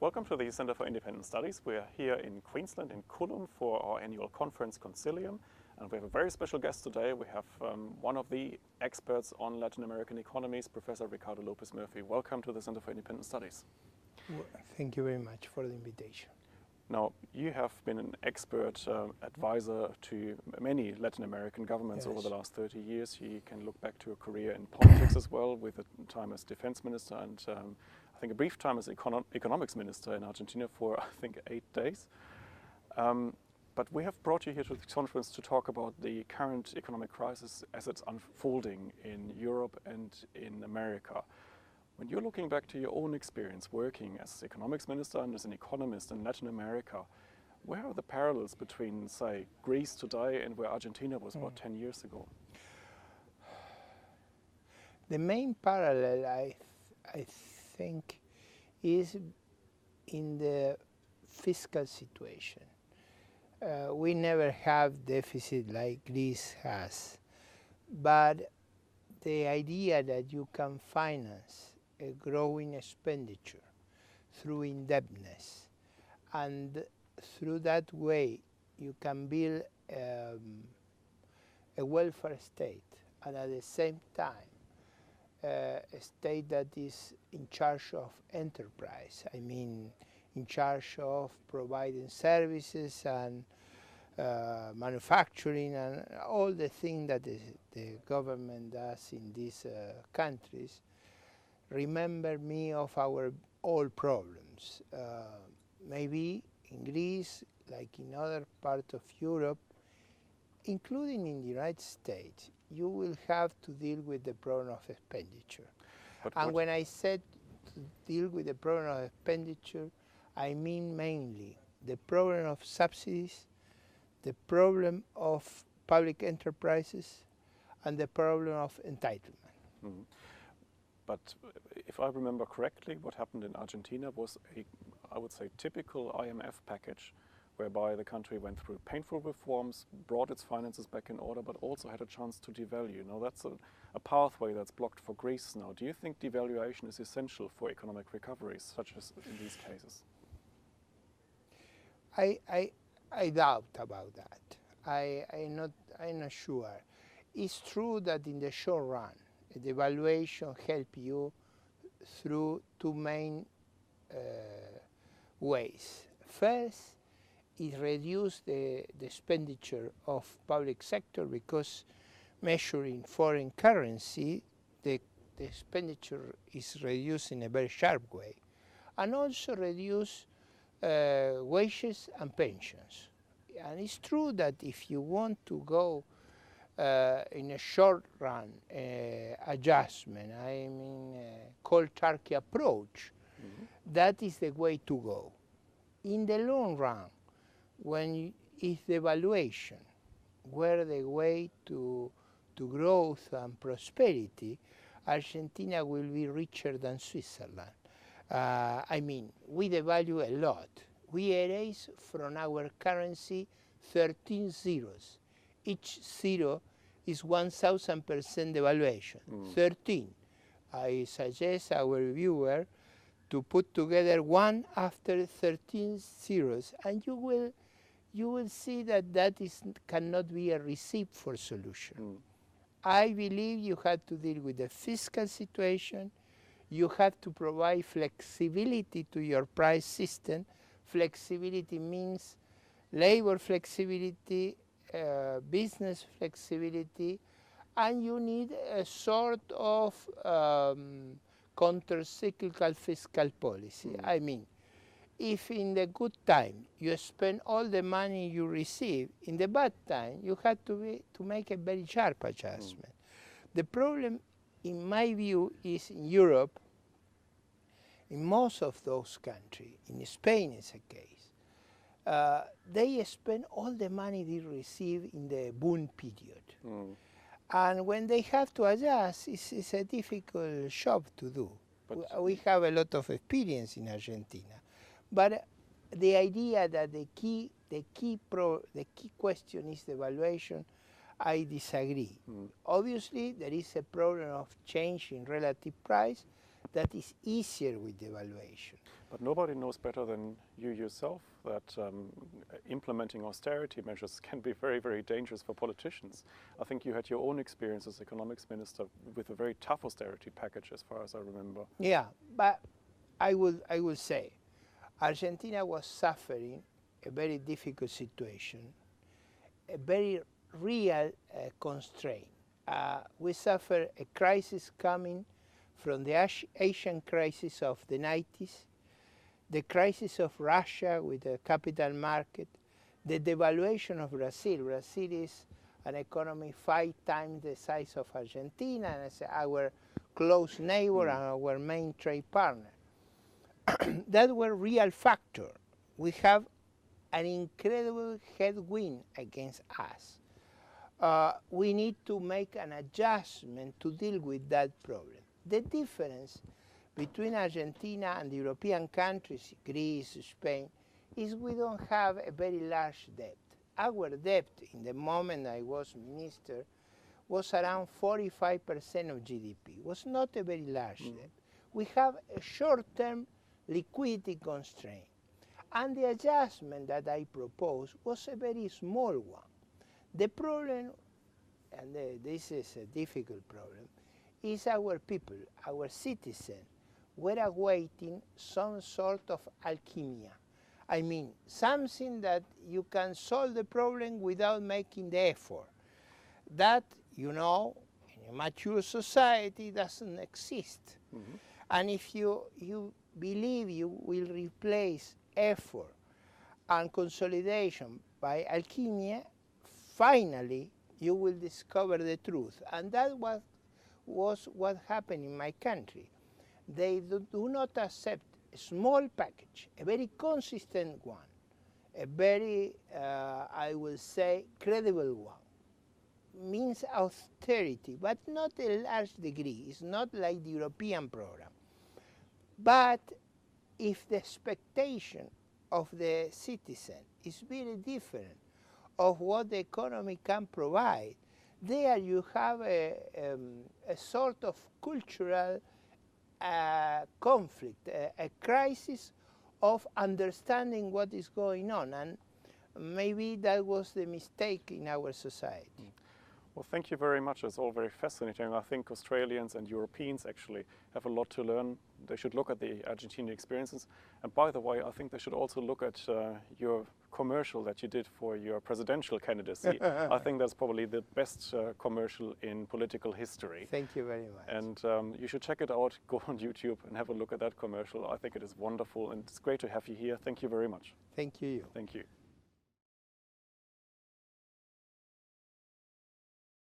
Welcome to the Center for Independent Studies. We're here in Queensland, in Coolum, for our annual conference Concilium. And we have a very special guest today. We have one of the experts on Latin American economies, Professor Ricardo Lopez Murphy. Welcome to the Center for Independent Studies. Well, thank you very much for the invitation. Now, you have been an expert advisor to many Latin American governments over the last 30 years. You can look back to a career in politics as well, with a time as defense minister and I think a brief time as economics minister in Argentina for, I think, 8 days. But we have brought you here to the conference to talk about the current economic crisis as it's unfolding in Europe and in America. When you're looking back to your own experience working as economics minister and as an economist in Latin America, where are the parallels between, say, Greece today and where Argentina was about 10 years ago? The main parallel, I think, is in the fiscal situation. We never have deficit like Greece has, but the idea that you can finance a growing expenditure through indebtedness, and through that way you can build a welfare state, and at the same time a state that is in charge of enterprise. I mean, in charge of providing services and manufacturing and all the things that the government does in these countries. Remember me of our old problems. Maybe in Greece, like in other parts of Europe, including in the United States, you will have to deal with the problem of expenditure. And when I said to deal with the problem of expenditure, I mean mainly the problem of subsidies, the problem of public enterprises, and the problem of entitlement. Mm-hmm. But if I remember correctly, what happened in Argentina was a, I would say, typical IMF package, whereby the country went through painful reforms, brought its finances back in order, but also had a chance to devalue. Now that's a pathway that's blocked for Greece now. Do you think devaluation is essential for economic recoveries, such as in these cases? I doubt about that. I'm not sure. It's true that in the short run, the devaluation helps you through two main ways. First, it reduces the expenditure of public sector, because measuring foreign currency, the expenditure is reduced in a very sharp way, and also reduce wages and pensions. And it's true that if you want to go in a short run adjustment, I mean cold turkey approach, that is the way to go. In the long run, when if the valuation were the way to growth and prosperity, Argentina will be richer than Switzerland. I mean, we devalue a lot. We erase from our currency 13 zeros. Each zero is 1,000% devaluation. 13. I suggest our viewer to put together 1 after 13 zeros, and you will see that that cannot be a recipe for solution. I believe you have to deal with the fiscal situation. You have to provide flexibility to your price system. Flexibility means labor flexibility, business flexibility, and you need a sort of counter-cyclical fiscal policy. I mean, if in the good time you spend all the money you receive, in the bad time you have to make a very sharp adjustment. The problem, in my view, is in Europe. In most of those countries, in Spain is a case, they spend all the money they receive in the boom period. And when they have to adjust, it's a difficult job to do. We have a lot of experience in Argentina. But the idea that the key question is the valuation, I disagree. Obviously, there is a problem of change in relative price, that is easier with devaluation. But nobody knows better than you yourself that implementing austerity measures can be very, very dangerous for politicians. I think you had your own experience as economics minister with a very tough austerity package, as far as I remember. Yeah, but I will say, Argentina was suffering a very difficult situation, a very real constraint. We suffer a crisis coming from the Asian crisis of the 90s, the crisis of Russia with the capital market, the devaluation of Brazil. Brazil is an economy 5 times the size of Argentina, and it's our close neighbor and our main trade partner. That were real factor. We have an incredible headwind against us. We need to make an adjustment to deal with that problem. The difference between Argentina and the European countries, Greece, Spain, is we don't have a very large debt. Our debt, in the moment I was minister, was around 45% of GDP. It was not a very large debt. We have a short-term liquidity constraint. And the adjustment that I proposed was a very small one. The problem, and this is a difficult problem, is our people, our citizens, were awaiting some sort of alchemy. I mean, something that you can solve the problem without making the effort. That, you know, in a mature society doesn't exist. And if you believe you will replace effort and consolidation by alchemy, finally you will discover the truth. And that was what happened in my country. They do not accept a small package, a very consistent one, a very, I will say, credible one. Means austerity, but not a large degree. It's not like the European program. But if the expectation of the citizen is very different of what the economy can provide, there you have a sort of cultural conflict, a crisis of understanding what is going on. And maybe that was the mistake in our society. Well, thank you very much. It's all very fascinating. I think Australians and Europeans actually have a lot to learn. They should look at the Argentinian experiences. And by the way, I think they should also look at your commercial that you did for your presidential candidacy. I think that's probably the best commercial in political history. Thank you very much. And you should check it out. Go on YouTube and have a look at that commercial. I think it is wonderful, and it's great to have you here. Thank you very much. Thank you. Thank you.